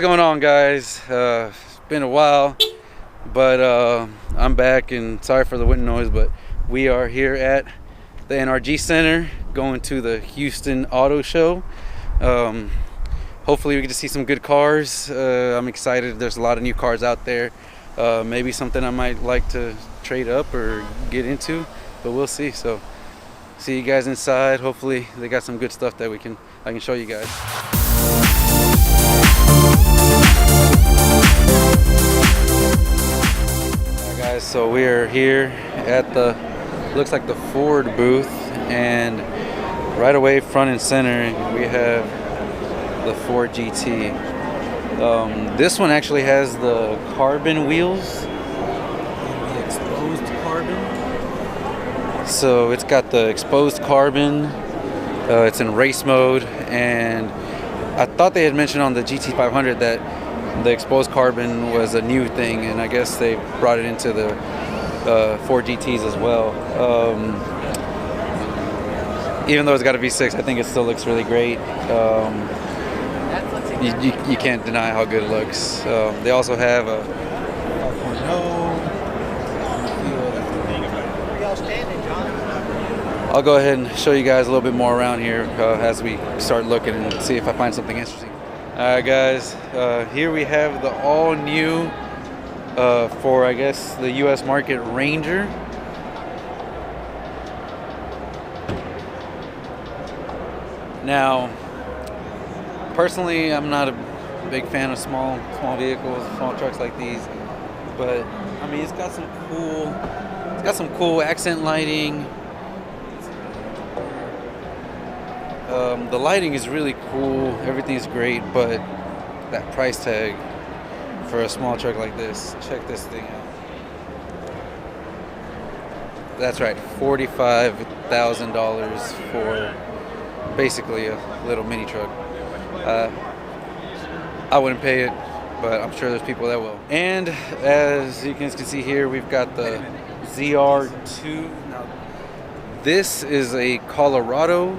is going on, guys? It's been a while, but I'm back, and sorry for the wind noise, but we are here at the NRG Center going to the Houston Auto Show. Hopefully we get to see some good cars. I'm excited. There's a lot of new cars out there. Maybe something I might like to trade up or get into, but we'll see. So see you guys inside. Hopefully they got some good stuff that I can show you guys. Alright guys, so we are here at the, looks like the Ford booth, and right away front and center we have the Ford GT. This one actually has the carbon wheels, the exposed carbon. So it's got the exposed carbon. It's in race mode, and I thought they had mentioned on the GT500 that the exposed carbon was a new thing, and I guess they brought it into the Ford GTs as well. Even though it's got a V6, I think it still looks really great. You can't deny how good it looks. They also have a 5.0. I'll go ahead and show you guys a little bit more around here as we start looking and see if I find something interesting. Alright guys, here we have the all new for I guess the US market Ranger. Now personally, I'm not a big fan of small vehicles, small trucks like these, but I mean it's got some cool accent lighting. The lighting is really cool, everything's great, but that price tag for a small truck like this, check this thing out. That's right, $45,000 for basically a little mini truck. I wouldn't pay it, but I'm sure there's people that will. And as you can see here, we've got the ZR2. Now, this is a Colorado.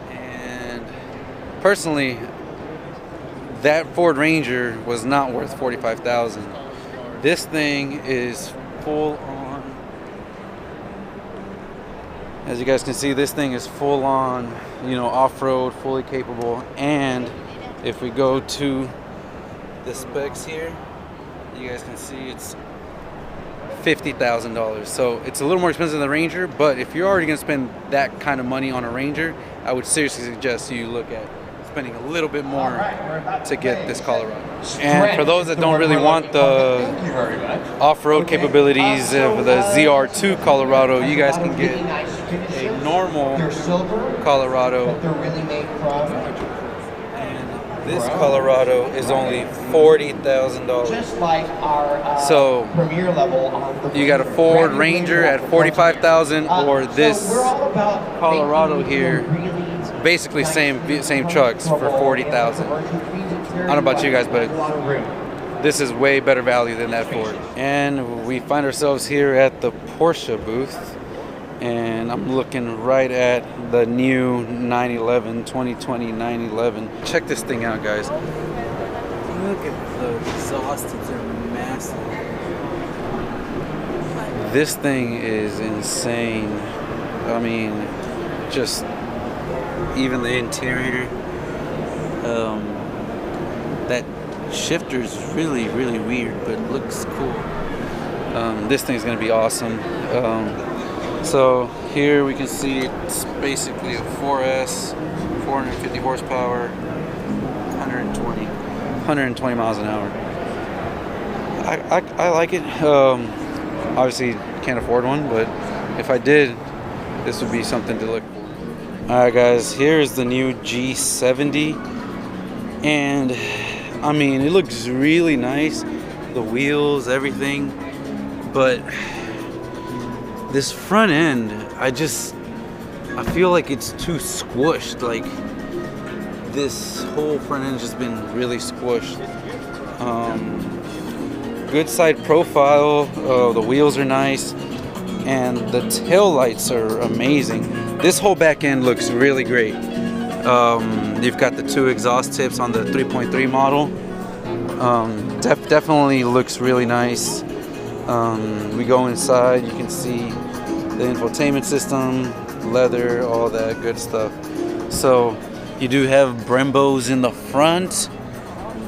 And personally, that Ford Ranger was not worth $45,000. This thing is full on. As you guys can see, this thing is full on, you know, off-road, fully capable. And if we go to the specs here, you guys can see it's $50,000. So it's a little more expensive than the Ranger, but if you're already gonna spend that kind of money on a Ranger, I would seriously suggest you look at spending a little bit more to get this Colorado. And for those that don't really want the off-road capabilities of the ZR2 Colorado, you guys can get a normal Colorado. And this Colorado is only $40,000. So you got a Ford Ranger at $45,000, or this Colorado here, basically same trucks for $40,000. I don't know about you guys, but this is way better value than that Ford. And we find ourselves here at the Porsche booth, and I'm looking right at the new 2020 911. Check this thing out, guys. Look at the exhaust, they're massive. This thing is insane. I mean, just even the interior, that shifter is really weird, but it looks cool. This thing's gonna be awesome. So here we can see it's basically a 4S, 450 horsepower, 120 miles an hour. I like it. Obviously can't afford one, but if I did, this would be something to look for. Alright guys, here's the new G70, and I mean it looks really nice, the wheels, everything, but this front end, I feel like it's too squished. Like this whole front end's just been really squished. Good side profile, the wheels are nice, and the tail lights are amazing. This whole back end looks really great. You've got the 2 exhaust tips on the 3.3 model. Definitely looks really nice. We go inside, you can see the infotainment system, leather, all that good stuff. So you do have Brembos in the front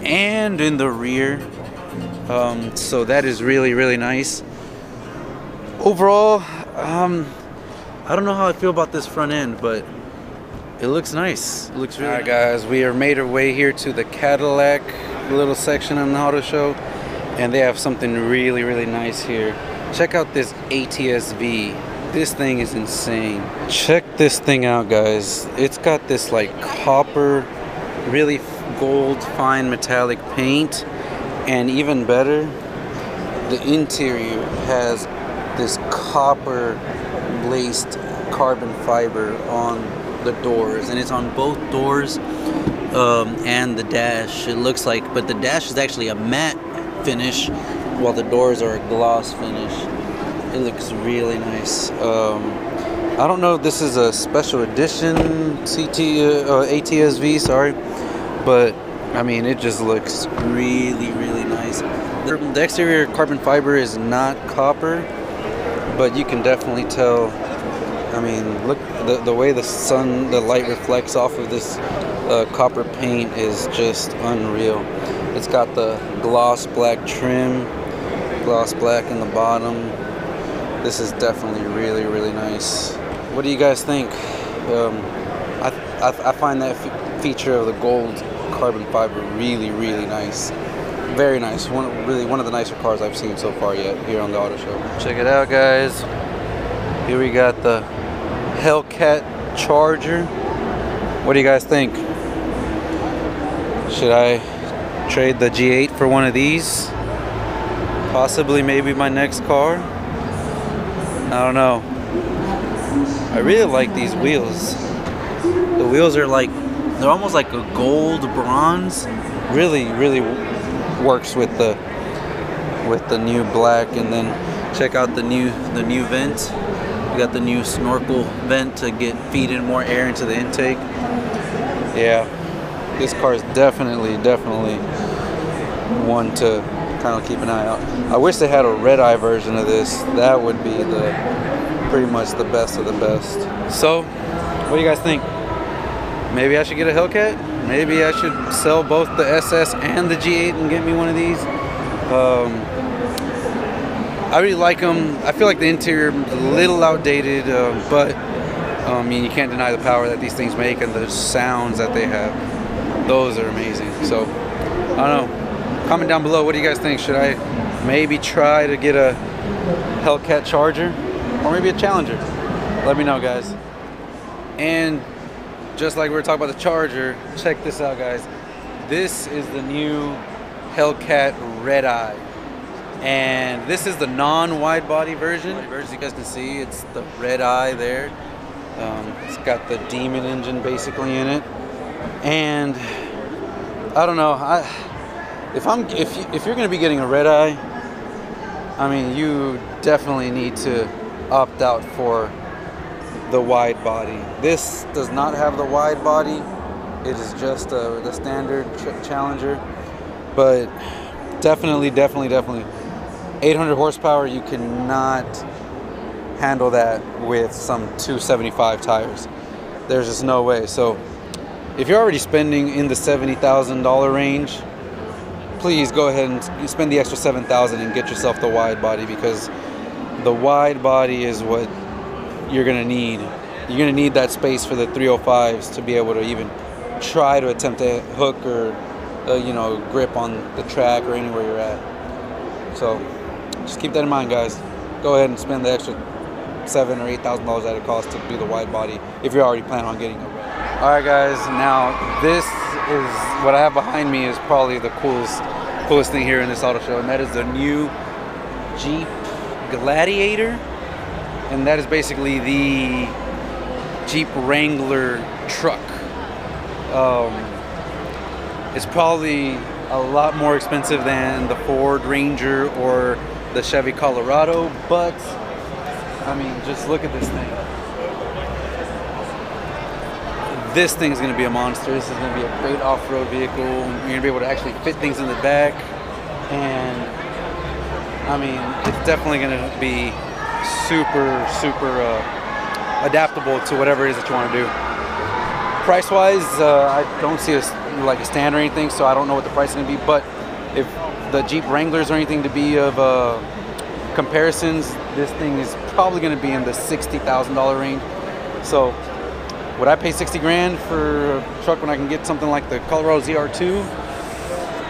and in the rear. So that is really, really nice. Overall, I don't know how I feel about this front end, but it looks nice. It looks really nice. Alright guys, we are made our way here to the Cadillac little section on the auto show, and they have something really, really nice here. Check out this ATS-V. This thing is insane. Check this thing out, guys. It's got this like copper, really gold, fine metallic paint, and even better, the interior has this copper laced carbon fiber on the doors, and it's on both doors and the dash, it looks like, but the dash is actually a matte finish while the doors are a gloss finish. It looks really nice. I don't know if this is a special edition ATS-V, sorry, but I mean, it just looks really, really nice. The exterior carbon fiber is not copper, but you can definitely tell. I mean, look, the way the light reflects off of this copper paint is just unreal. It's got the gloss black trim, gloss black in the bottom. This is definitely really, really nice. What do you guys think? I find that feature of the gold carbon fiber really, really nice. Very nice. One of the nicer cars I've seen so far yet here on the auto show. Check it out, guys. Here we got the Hellcat Charger. What do you guys think? Should I trade the G8 for one of these? Possibly, maybe my next car. I don't know. I really like these wheels. The wheels are like, they're almost like a gold bronze. Really, really works with the new black. And then check out the new vent. We got the new snorkel vent to feed in more air into the intake. Yeah, this car is definitely one to kind of keep an eye out. I wish they had a red eye version of this. That would be pretty much the best of the best. So, what do you guys think? Maybe I should get a Hellcat? Maybe I should sell both the SS and the G8 and get me one of these? I really like them. I feel like the interior is a little outdated, but I mean, you can't deny the power that these things make and the sounds that they have. Those are amazing. So, I don't know. Comment down below, what do you guys think? Should I maybe try to get a Hellcat Charger or maybe a Challenger? Let me know, guys. And just like we were talking about the Charger, check this out, guys. This is the new Hellcat Red Eye. And this is the non-wide body version. As you guys can see, it's the red eye there. It's got the Demon engine basically in it. And I don't know. If you're going to be getting a red eye, I mean, you definitely need to opt out for the wide body. This does not have the wide body. It is just the standard Challenger. But definitely 800 horsepower, you cannot handle that with some 275 tires. There's just no way. So if you're already spending in the $70,000 range, please go ahead and spend the extra $7,000 and get yourself the wide body, because the wide body is what you're gonna need. You're gonna need that space for the 305s to be able to even try to attempt to hook or grip on the track or anywhere you're at. So just keep that in mind, guys. Go ahead and spend the extra $7,000 or $8,000 that it costs to do the wide body if you're already planning on getting a red. All right, guys. Now this is what I have behind me is probably the coolest thing here in this auto show, and that is the new Jeep Gladiator, and that is basically the Jeep Wrangler truck. It's probably a lot more expensive than the Ford Ranger or the Chevy Colorado, but I mean, just look at this thing. this thing's gonna be a monster. This is gonna be a great off-road vehicle. You're gonna be able to actually fit things in the back, and I mean, it's definitely gonna be super adaptable to whatever it is that you want to do. Price-wise, I don't see like a stand or anything, so I don't know what the price is gonna be. But if the Jeep Wranglers or anything to be of comparisons, this thing is probably gonna be in the $60,000 range. So would I pay 60 grand for a truck when I can get something like the Colorado ZR2?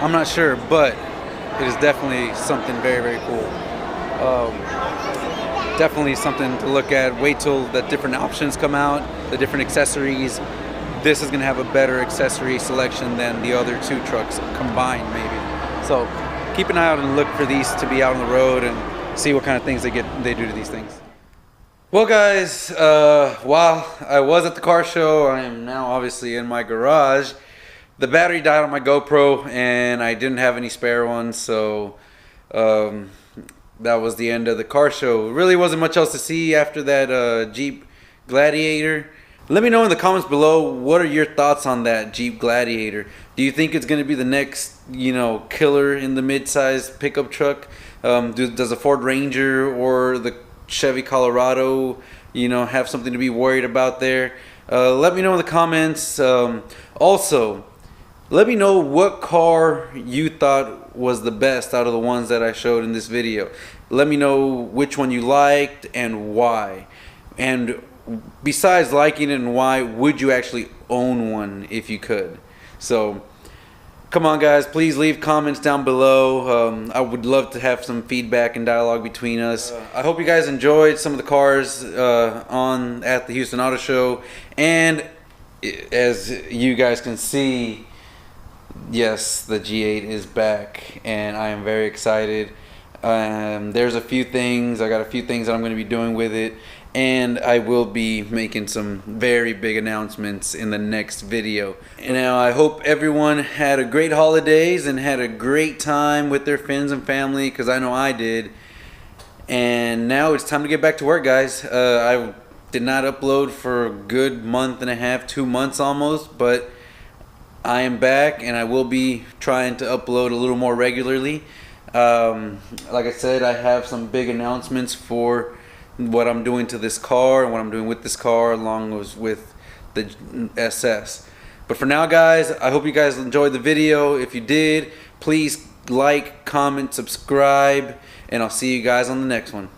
I'm not sure, but it is definitely something very cool. Definitely something to look at. Wait till the different options come out, the different accessories. This is gonna have a better accessory selection than the other two trucks combined, maybe. So keep an eye out and look for these to be out on the road and see what kind of things they do to these things. Well guys, while I was at the car show, I am now obviously in my garage. The battery died on my GoPro and I didn't have any spare ones, so that was the end of the car show. Really wasn't much else to see after that Jeep Gladiator. Let me know in the comments below, what are your thoughts on that Jeep Gladiator? Do you think it's going to be the next, you know, killer in the mid-size pickup truck? Does a Ford Ranger or the Chevy Colorado, you know, have something to be worried about there? Let me know in the comments. Also, let me know what car you thought was the best out of the ones that I showed in this video. Let me know which one you liked and why. And besides liking it and why, would you actually own one if you could? So come on guys, please leave comments down below. I would love to have some feedback and dialogue between us. I hope you guys enjoyed some of the cars at the Houston Auto Show, and as you guys can see, yes, the G8 is back and I am very excited. There's a few things, I got a few things that I'm going to be doing with it, and I will be making some very big announcements in the next video. And now I hope everyone had a great holidays and had a great time with their friends and family, because I know I did. And now it's time to get back to work, guys. I did not upload for a good month and a half, 2 months almost, but I am back and I will be trying to upload a little more regularly. Like I said, I have some big announcements for what I'm doing to this car and what I'm doing with this car, along with the SS. But for now guys, I hope you guys enjoyed the video. If you did, please like, comment, subscribe, and I'll see you guys on the next one.